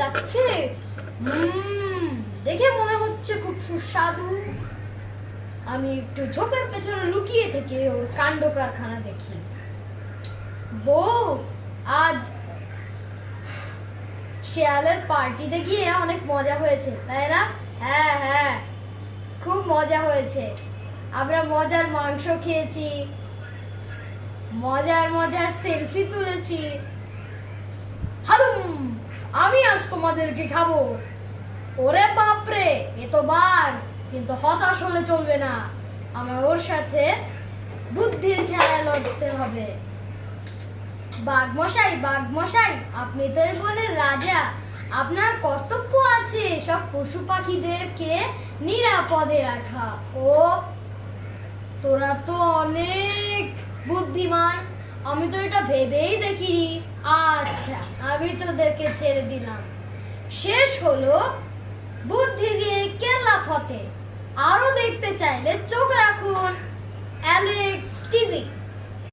যাচ্ছে, দেখে মনে হচ্ছে খুব সুস্বাদু। আমি একটু ঝোপের পেছনে লুকিয়ে থেকে ওর কাণ্ড কারখানা দেখি। বউ, আজ শেয়ালের পার্টিতে গিয়ে অনেক মজা হয়েছে, তাই না? হ্যাঁ হ্যাঁ, খুব মজা হয়েছে। আমরা মজার মাংস খেয়েছি, মজার মজার সেলফি তুলেছি। হারুম, আমি আজ তোমাদেরকে খাবো। ওরে বাপরে, এ তো বাঘ, কিন্তু হতাশ হলে চলবে না। আমার ওর সাথে বুদ্ধির খেলা লড়তে হবে। বাঘ মশাই, আপনি তো এই বনের রাজা। আপনার কর্তব্য আছে সব পশু পাখিদেরকে নিরাপদে রাখা। ও, তোরা তো অনেক বুদ্ধিমান, আমি তো এটা ভেবেই দেখিনি। আচ্ছা, আমি তোদেরকে ছেড়ে দিলাম। শেষ হলো বুদ্ধি দিয়ে কেল্লা ফতে। আরো দেখতে চাইলে চোখ রাখুন অ্যালেক্স টিভি।